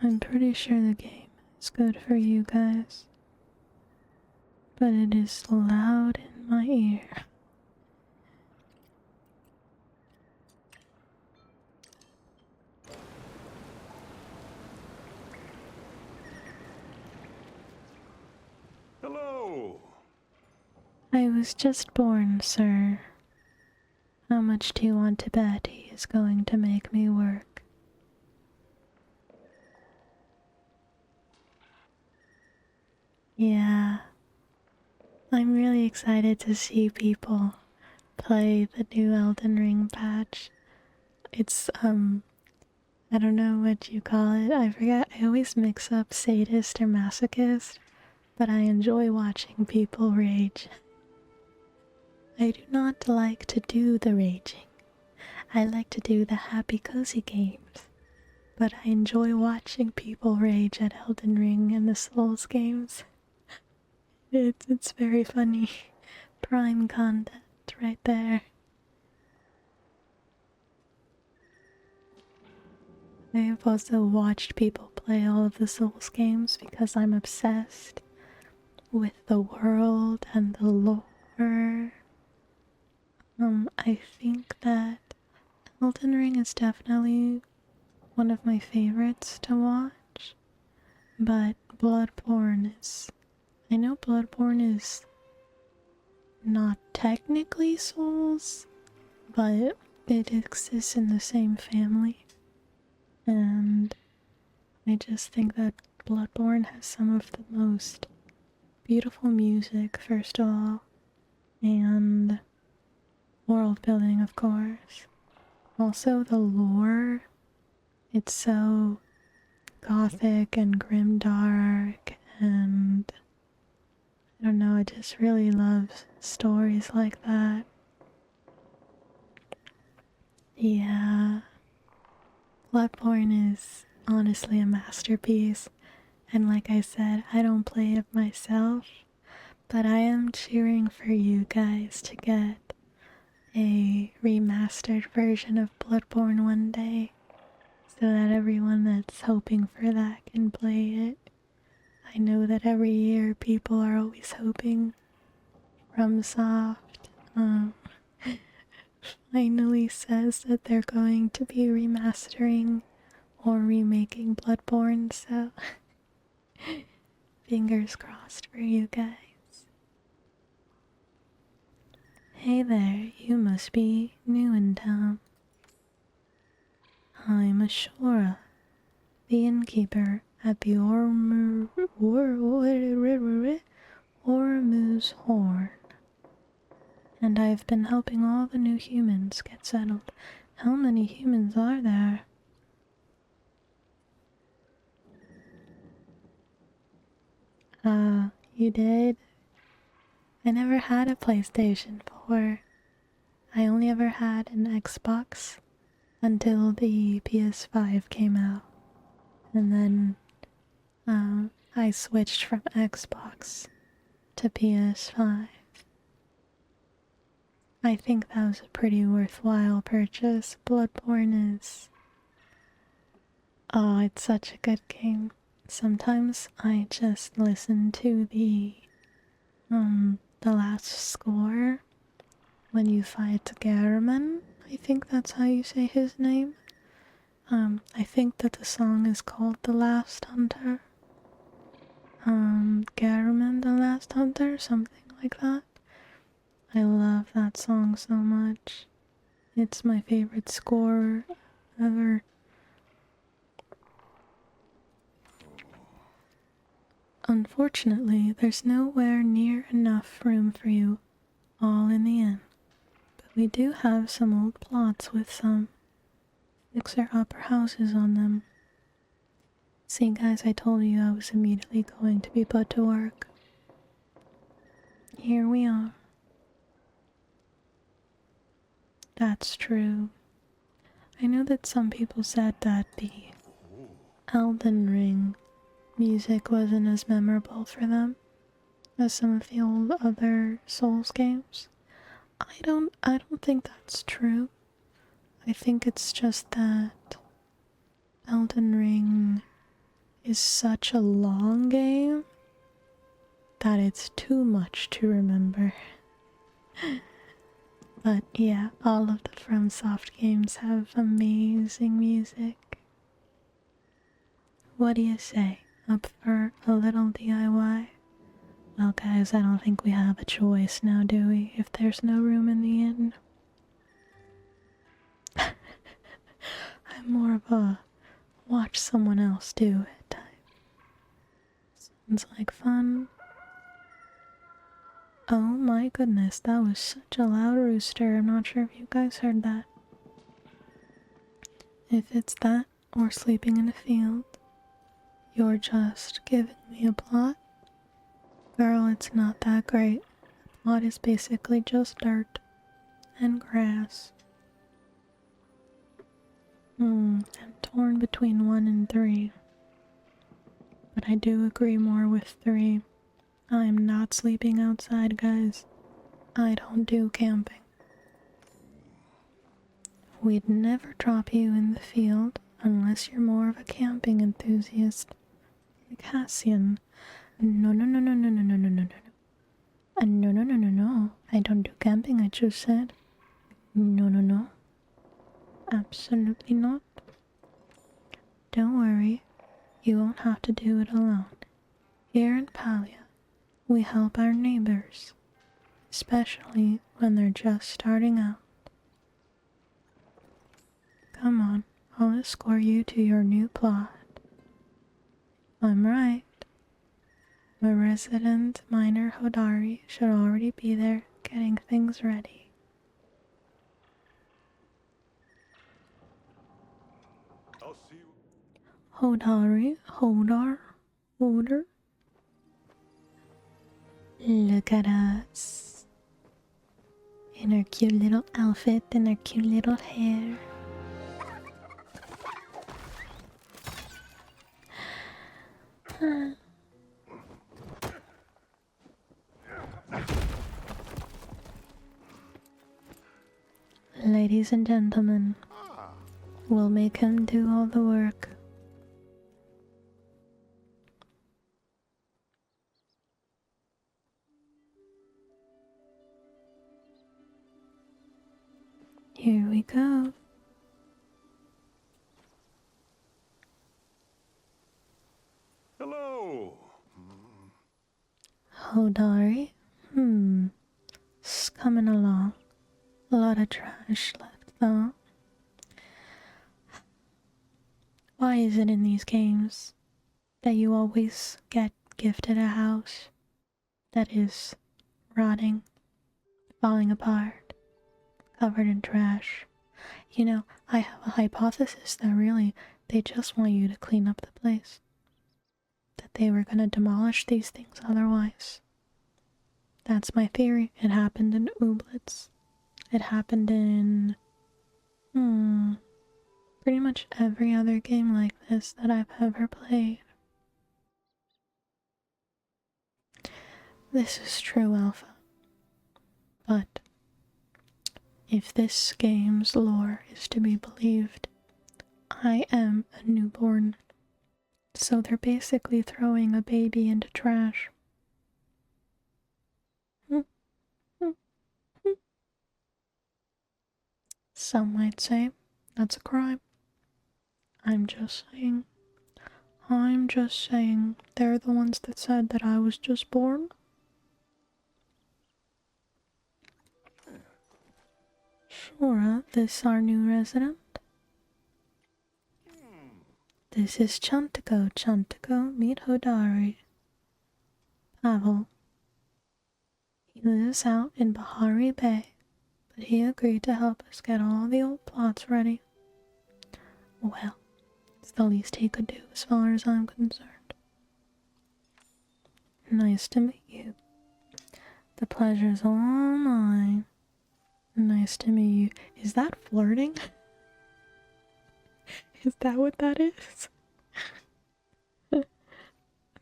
I'm pretty sure the game is good for you guys, but it is loud in my ear. Hello! I was just born, sir. How much do you want to bet he is going to make me work? Yeah, I'm really excited to see people play the new Elden Ring patch. It's, I don't know what you call it. I forget. I always mix up sadist or masochist, but I enjoy watching people rage. I do not like to do the raging. I like to do the happy cozy games. But I enjoy watching people rage at Elden Ring and the Souls games. It's very funny. Prime content right there. I have also watched people play all of the Souls games because I'm obsessed with the world and the lore. I think that Elden Ring is definitely one of my favorites to watch, but Bloodborne is... I know Bloodborne is not technically Souls, but it exists in the same family, and I just think that Bloodborne has some of the most beautiful music, first of all, and world building, of course. Also, the lore, it's so gothic and grimdark, and I don't know, I just really love stories like that. Yeah, Bloodborne is honestly a masterpiece, and like I said, I don't play it myself, but I am cheering for you guys to get a remastered version of Bloodborne one day, so that everyone that's hoping for that can play it. I know that every year people are always hoping FromSoft finally says that they're going to be remastering or remaking Bloodborne, so fingers crossed for you guys. Hey there, you must be new in town. I'm Ashura, the innkeeper at the Ormuz Horn, and I've been helping all the new humans get settled. How many humans are there? You did? I never had a PlayStation 4. I only ever had an Xbox until the PS5 came out. And then I switched from Xbox to PS5. I think that was a pretty worthwhile purchase. Bloodborne is... Oh, it's such a good game. Sometimes I just listen to the last score when you fight Garamond. I think that's how you say his name. I think that the song is called The Last Hunter. Garamond the Last Hunter, something like that. I love that song so much. It's my favorite score ever. Unfortunately, there's nowhere near enough room for you all in the inn. But we do have some old plots with some fixer-upper houses on them. See guys, I told you I was immediately going to be put to work. Here we are. That's true. I know that some people said that the Elden Ring music wasn't as memorable for them as some of the old other Souls games. I don't think that's true. I think it's just that Elden Ring is such a long game that it's too much to remember. But yeah, all of the FromSoft games have amazing music. What do you say? Up for a little DIY? Well guys, I don't think we have a choice now, do we? If there's no room in the inn. I'm more of a watch someone else do it type. Sounds like fun. Oh my goodness, that was such a loud rooster. I'm not sure if you guys heard that. If it's that or sleeping in a field, you're just giving me a plot. Girl, it's not that great. The plot is basically just dirt and grass. I'm torn between 1 and 3. But I do agree more with 3. I'm not sleeping outside, guys. I don't do camping. We'd never drop you in the field unless you're more of a camping enthusiast. Like Cassian. No, no, no, no, no, no, no, no, no, no. No, no, no, no, no. I don't do camping, I just said. No, no, no. Absolutely not. Don't worry. You won't have to do it alone. Here in Palia, we help our neighbors, especially when they're just starting out. Come on, I'll escort you to your new plot. I'm right. My resident miner Hodari should already be there getting things ready. I'll see you. Hodari, Hodar. Look at us. In our cute little outfit and our cute little hair. Ladies and gentlemen, we'll make him do all the work. we go. Hello. Hodari? It's coming along. A lot of trash left though. Why is it in these games that you always get gifted a house that is rotting, falling apart, covered in trash? You know, I have a hypothesis that really they just want you to clean up the place. That they were gonna demolish these things otherwise. That's my theory. It happened in Ooblets. It happened in pretty much every other game like this that I've ever played. This is true, Alpha. But if this game's lore is to be believed, I am a newborn. So they're basically throwing a baby into trash. Some might say that's a crime. I'm just saying. They're the ones that said that I was just born. Sure, this our new resident. This is Chantico. Chantico, meet Hodari. Pavel. He lives out in Bahari Bay, but he agreed to help us get all the old plots ready. Well, it's the least he could do as far as I'm concerned. Nice to meet you. The pleasure's all mine. Nice to meet you. Is that flirting? Is that what that is?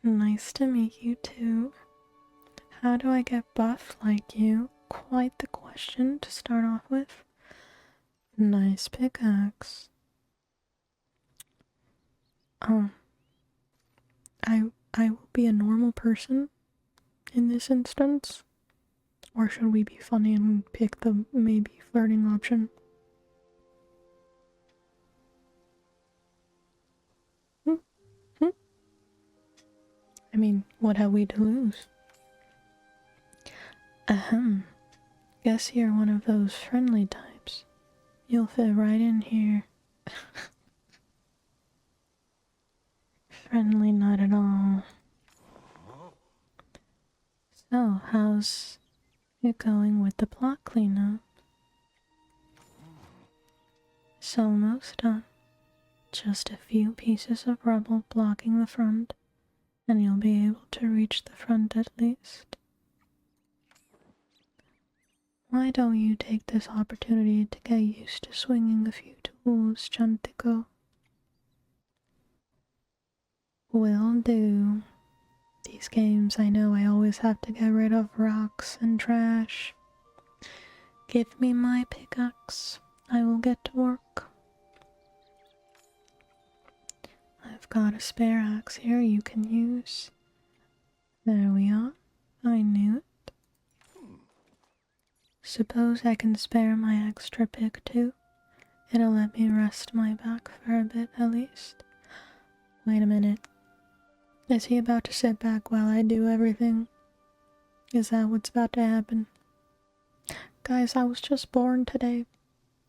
Nice to meet you too. How do I get buff like you? Quite the question to start off with. Nice pickaxe. I will be a normal person in this instance. Or should we be funny and pick the maybe flirting option? I mean, what have we to lose? Ahem. Guess you're one of those friendly types. You'll fit right in here. Friendly not at all. So, how's it going with the plot cleanup? It's almost done. Just a few pieces of rubble blocking the front, and you'll be able to reach the front at least. Why don't you take this opportunity to get used to swinging a few tools, Chantico? Will do. These games, I know I always have to get rid of rocks and trash. Give me my pickaxe. I will get to work. I've got a spare axe here you can use. There we are. I knew it. Suppose I can spare my extra pick too. It'll let me rest my back for a bit at least. Wait a minute. Is he about to sit back while I do everything? Is that what's about to happen? Guys, I was just born today.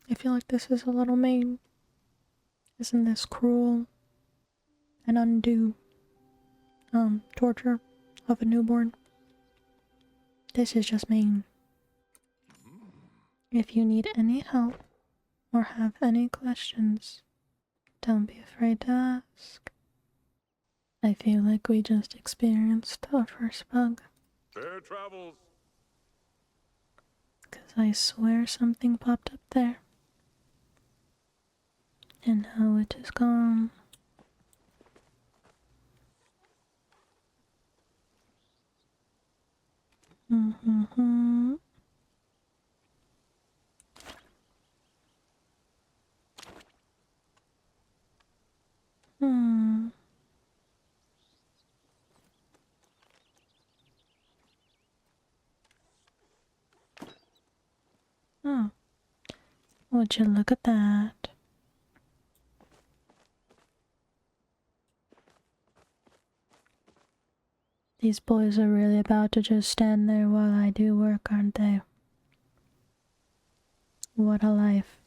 I feel like this is a little mean. Isn't this cruel and undue torture of a newborn? This is just mean. If you need any help or have any questions, don't be afraid to ask. I feel like we just experienced our first bug. Fair travels. 'Cause I swear something popped up there. And now it is gone. Hmm. Oh. Would you look at that? These boys are really about to just stand there while I do work, aren't they? What a life.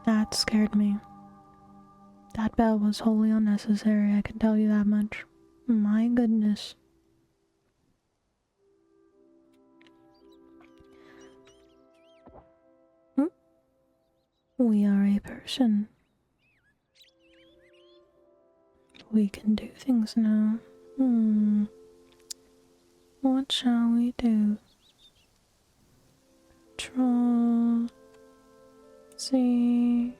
That scared me. That bell was wholly unnecessary, I can tell you that much. My goodness. We are a person. We can do things now. What shall we do? Control Z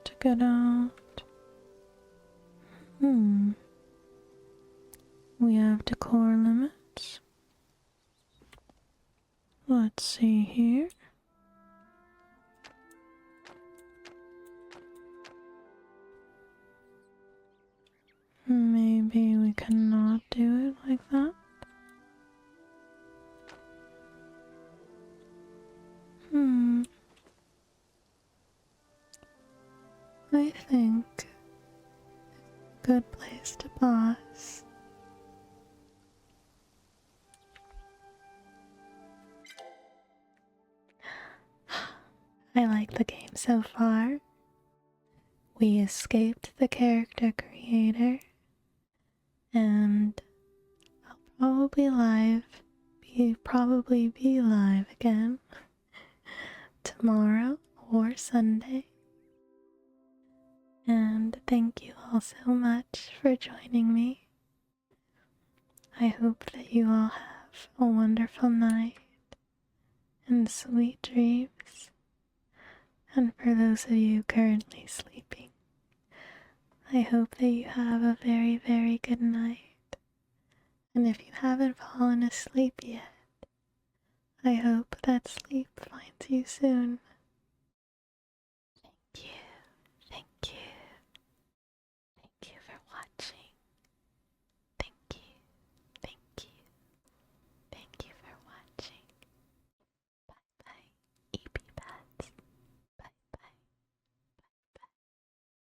to get out. We have decor limits. Let's see here. Maybe we cannot do it like that. I think good place to pause. I like the game so far. We escaped the character creator, and I'll probably be live again tomorrow or Sunday. And thank you all so much for joining me. I hope that you all have a wonderful night and sweet dreams. And for those of you currently sleeping, I hope that you have a very, very good night. And if you haven't fallen asleep yet, I hope that sleep finds you soon. Thank you.